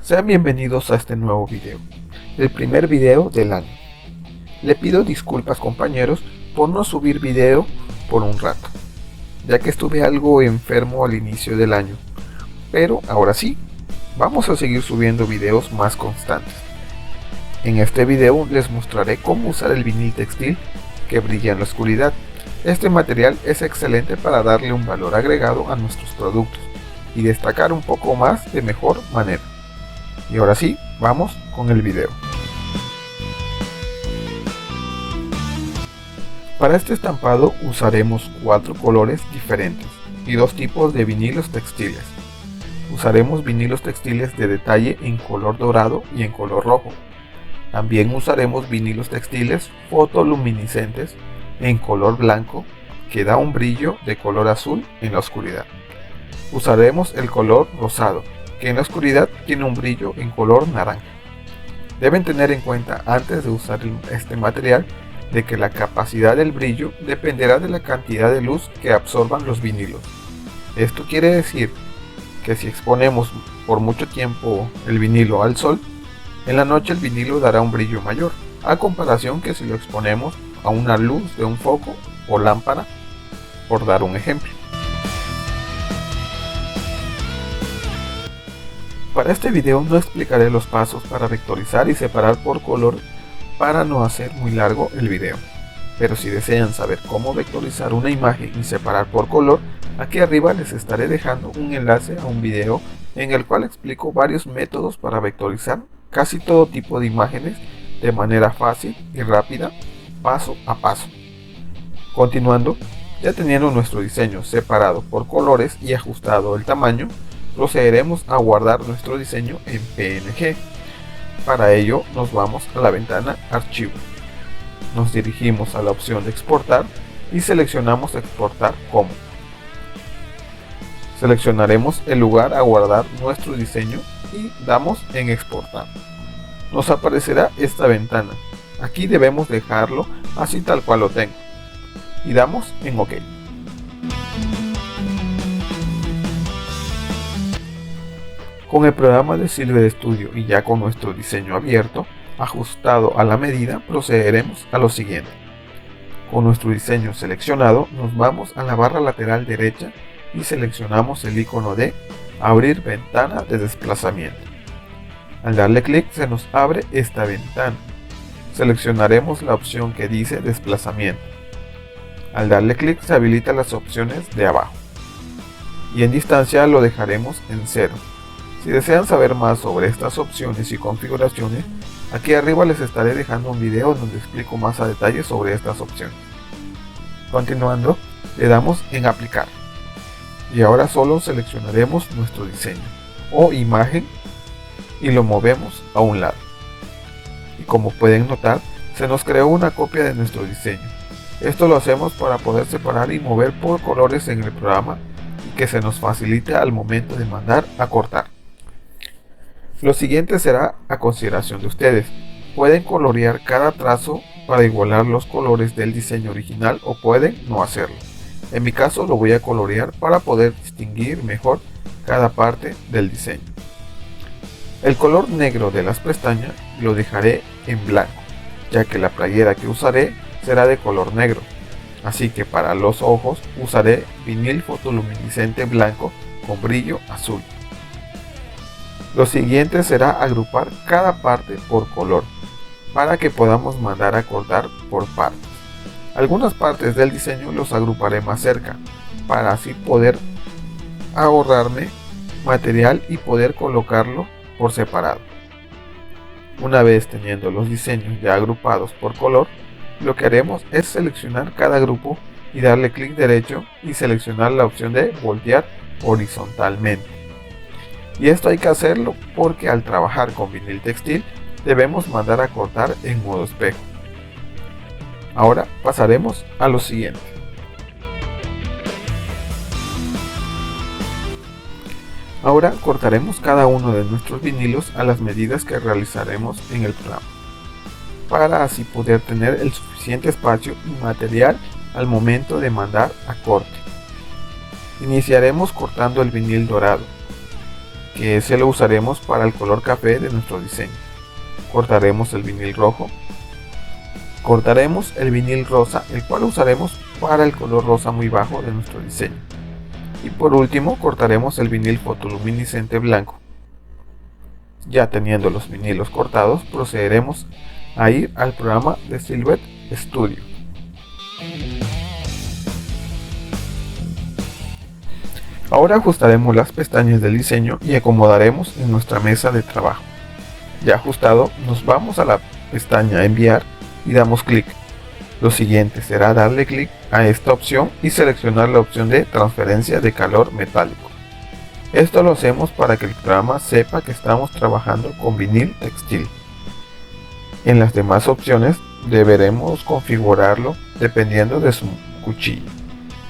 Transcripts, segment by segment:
Sean bienvenidos a este nuevo video, el primer video del año. Le pido disculpas compañeros por no subir video por un rato, ya que estuve algo enfermo al inicio del año, pero ahora sí, vamos a seguir subiendo videos más constantes. En este video les mostraré cómo usar el vinil textil que brilla en la oscuridad. Este material es excelente para darle un valor agregado a nuestros productos y destacar un poco más de mejor manera. Y ahora sí, vamos con el video. Para este estampado usaremos 4 colores diferentes y 2 tipos de vinilos textiles. Usaremos vinilos textiles de detalle en color dorado y en color rojo. También usaremos vinilos textiles fotoluminiscentes en color blanco que da un brillo de color azul en la oscuridad. Usaremos el color rosado, que en la oscuridad tiene un brillo en color naranja. Deben tener en cuenta antes de usar este material de que la capacidad del brillo dependerá de la cantidad de luz que absorban los vinilos. Esto quiere decir que si exponemos por mucho tiempo el vinilo al sol, en la noche el vinilo dará un brillo mayor, a comparación que si lo exponemos a una luz de un foco o lámpara, por dar un ejemplo. Para este video no explicaré los pasos para vectorizar y separar por color para no hacer muy largo el video. Pero si desean saber cómo vectorizar una imagen y separar por color, aquí arriba les estaré dejando un enlace a un video en el cual explico varios métodos para vectorizar casi todo tipo de imágenes de manera fácil y rápida, paso a paso. Continuando, ya teniendo nuestro diseño separado por colores y ajustado el tamaño, procederemos a guardar nuestro diseño en PNG. Para ello nos vamos a la ventana Archivo. Nos dirigimos a la opción de exportar y seleccionamos exportar como. Seleccionaremos el lugar a guardar nuestro diseño y damos en exportar. Nos aparecerá esta ventana. Aquí debemos dejarlo así tal cual lo tengo. Y damos en OK. Con el programa de Silver Studio y ya con nuestro diseño abierto, ajustado a la medida, procederemos a lo siguiente. Con nuestro diseño seleccionado, nos vamos a la barra lateral derecha y seleccionamos el icono de Abrir ventana de desplazamiento. Al darle clic se nos abre esta ventana. Seleccionaremos la opción que dice desplazamiento. Al darle clic se habilitan las opciones de abajo. Y en distancia lo dejaremos en 0. Si desean saber más sobre estas opciones y configuraciones, aquí arriba les estaré dejando un video donde explico más a detalle sobre estas opciones. Continuando, le damos en aplicar. Y ahora solo seleccionaremos nuestro diseño o imagen y lo movemos a un lado. Y como pueden notar, se nos creó una copia de nuestro diseño. Esto lo hacemos para poder separar y mover por colores en el programa y que se nos facilite al momento de mandar a cortar. Lo siguiente será a consideración de ustedes. Pueden colorear cada trazo para igualar los colores del diseño original o pueden no hacerlo. En mi caso lo voy a colorear para poder distinguir mejor cada parte del diseño. El color negro de las pestañas lo dejaré en blanco, ya que la playera que usaré será de color negro. Así que para los ojos usaré vinil fotoluminiscente blanco con brillo azul. Lo siguiente será agrupar cada parte por color, para que podamos mandar a cortar por partes. Algunas partes del diseño los agruparé más cerca, para así poder ahorrarme material y poder colocarlo por separado. Una vez teniendo los diseños ya agrupados por color, lo que haremos es seleccionar cada grupo y darle clic derecho y seleccionar la opción de voltear horizontalmente. Y esto hay que hacerlo porque al trabajar con vinil textil debemos mandar a cortar en modo espejo. Ahora pasaremos a lo siguiente. Ahora cortaremos cada uno de nuestros vinilos a las medidas que realizaremos en el programa, para así poder tener el suficiente espacio y material al momento de mandar a corte. Iniciaremos cortando el vinil dorado. que ese lo usaremos para el color café de nuestro diseño. Cortaremos el vinil rojo. Cortaremos el vinil rosa, el cual usaremos para el color rosa muy bajo de nuestro diseño. Y por último, cortaremos el vinil fotoluminiscente blanco. Ya teniendo los vinilos cortados, procederemos a ir al programa de Silhouette Studio. Ahora ajustaremos las pestañas del diseño y acomodaremos en nuestra mesa de trabajo. Ya ajustado, nos vamos a la pestaña Enviar y damos clic. Lo siguiente será darle clic a esta opción y seleccionar la opción de transferencia de calor metálico. Esto lo hacemos para que el programa sepa que estamos trabajando con vinil textil. En las demás opciones deberemos configurarlo dependiendo de su cuchilla.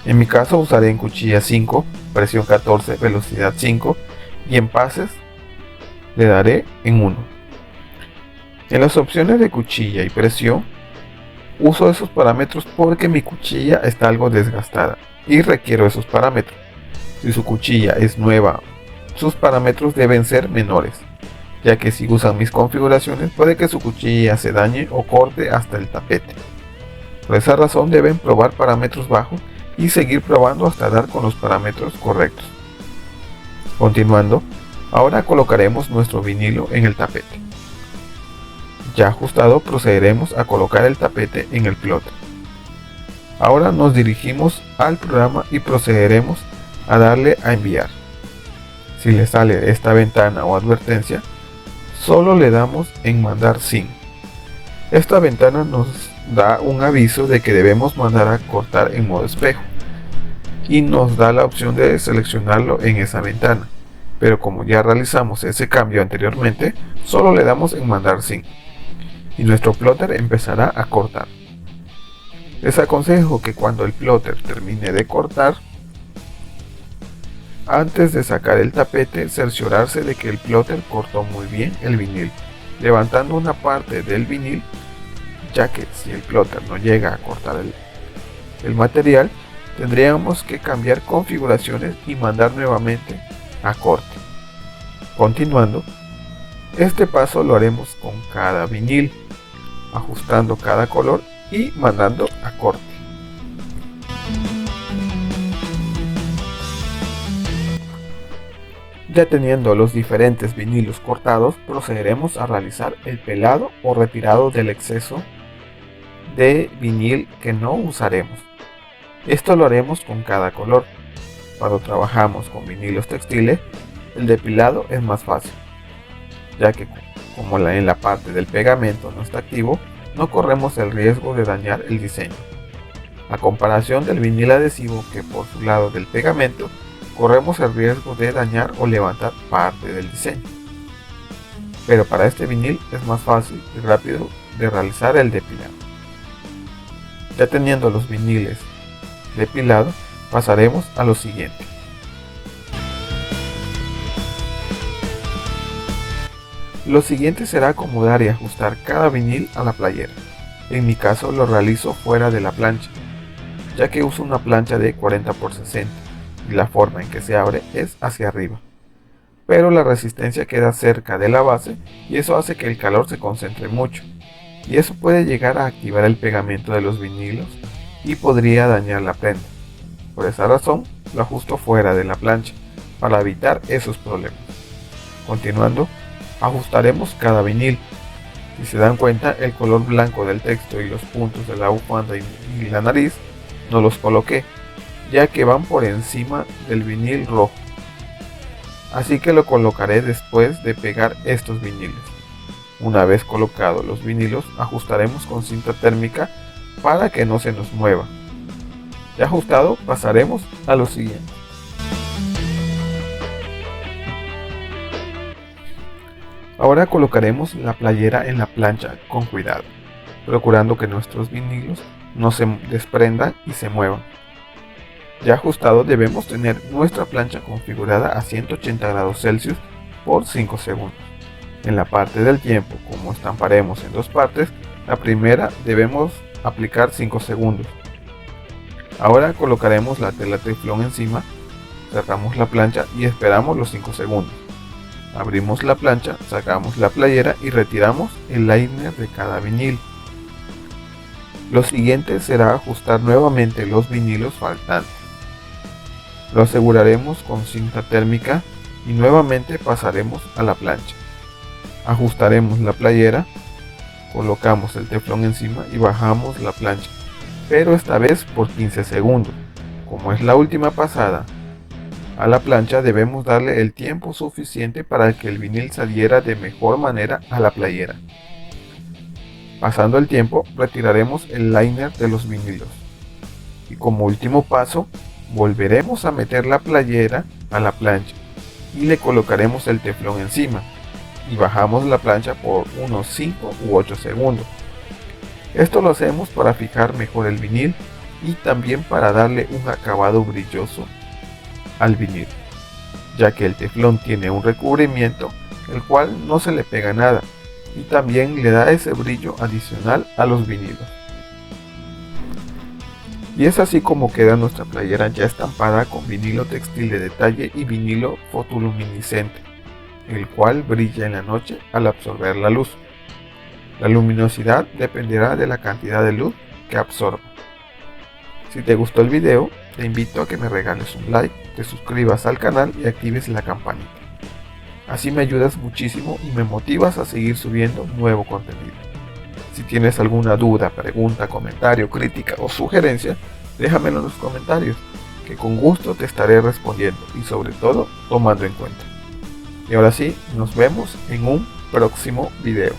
En mi caso usaré en cuchilla 5, presión 14, velocidad 5 y en pases le daré en 1. En las opciones de cuchilla y presión uso esos parámetros porque mi cuchilla está algo desgastada y requiero esos parámetros. Si su cuchilla es nueva, sus parámetros deben ser menores, ya que si usan mis configuraciones puede que su cuchilla se dañe o corte hasta el tapete. Por esa razón deben probar parámetros bajos y seguir probando hasta dar con los parámetros correctos. Continuando, ahora colocaremos nuestro vinilo en el tapete. Ya ajustado, procederemos a colocar el tapete en el plotter. Ahora nos dirigimos al programa y procederemos a darle a enviar. Si le sale esta ventana o advertencia, solo le damos en mandar sin. Esta ventana nos da un aviso de que debemos mandar a cortar en modo espejo y nos da la opción de seleccionarlo en esa ventana, pero como ya realizamos ese cambio anteriormente, solo le damos en mandar sin y nuestro plotter empezará a cortar. Les aconsejo que cuando el plotter termine de cortar, antes de sacar el tapete, cerciorarse de que el plotter cortó muy bien el vinil, levantando una parte del vinil, ya que si el plotter no llega a cortar el material, tendríamos que cambiar configuraciones y mandar nuevamente a corte. Continuando, este paso lo haremos con cada vinil, ajustando cada color y mandando a corte. Ya teniendo los diferentes vinilos cortados, procederemos a realizar el pelado o retirado del exceso de vinil que no usaremos. Esto lo haremos con cada color. Cuando trabajamos con vinilos textiles, el depilado es más fácil, ya que como en la parte del pegamento no está activo, no corremos el riesgo de dañar el diseño, a comparación del vinil adhesivo que por su lado del pegamento corremos el riesgo de dañar o levantar parte del diseño. Pero para este vinil es más fácil y rápido de realizar el depilado. Ya teniendo los viniles depilados, pasaremos a lo siguiente. Lo siguiente será acomodar y ajustar cada vinil a la playera. En mi caso lo realizo fuera de la plancha, ya que uso una plancha de 40 x 60 y la forma en que se abre es hacia arriba, pero la resistencia queda cerca de la base y eso hace que el calor se concentre mucho y eso puede llegar a activar el pegamento de los vinilos y podría dañar la prenda. Por esa razón lo ajusto fuera de la plancha para evitar esos problemas. Continuando, ajustaremos cada vinil. Si se dan cuenta, el color blanco del texto y los puntos de la bufanda y la nariz no los coloqué, ya que van por encima del vinil rojo, así que lo colocaré después de pegar estos viniles. Una vez colocados los vinilos, ajustaremos con cinta térmica para que no se nos mueva. Ya ajustado, pasaremos a lo siguiente. Ahora colocaremos la playera en la plancha con cuidado, procurando que nuestros vinilos no se desprendan y se muevan. Ya ajustado, debemos tener nuestra plancha configurada a 180 grados Celsius por 5 segundos. En la parte del tiempo, como estamparemos en dos partes, la primera debemos aplicar 5 segundos. Ahora colocaremos la tela teflón encima, cerramos la plancha y esperamos los 5 segundos. Abrimos la plancha, sacamos la playera y retiramos el liner de cada vinilo. Lo siguiente será ajustar nuevamente los vinilos faltantes. Lo aseguraremos con cinta térmica y nuevamente pasaremos a la plancha. Ajustaremos la playera, colocamos el teflón encima y bajamos la plancha, pero esta vez por 15 segundos. Como es la última pasada a la plancha, debemos darle el tiempo suficiente para que el vinil saliera de mejor manera a la playera. Pasando el tiempo, retiraremos el liner de los vinilos. Y como último paso, volveremos a meter la playera a la plancha y le colocaremos el teflón encima y bajamos la plancha por unos 5 u 8 segundos. Esto lo hacemos para fijar mejor el vinil y también para darle un acabado brilloso al vinil, ya que el teflón tiene un recubrimiento el cual no se le pega nada y también le da ese brillo adicional a los vinilos. Y es así como queda nuestra playera ya estampada con vinilo textil de detalle y vinilo fotoluminiscente, el cual brilla en la noche al absorber la luz. La luminosidad dependerá de la cantidad de luz que absorba. Si te gustó el video, te invito a que me regales un like, te suscribas al canal y actives la campanita. Así me ayudas muchísimo y me motivas a seguir subiendo nuevo contenido. Si tienes alguna duda, pregunta, comentario, crítica o sugerencia, déjamelo en los comentarios, que con gusto te estaré respondiendo y sobre todo tomando en cuenta. Y ahora sí, nos vemos en un próximo video.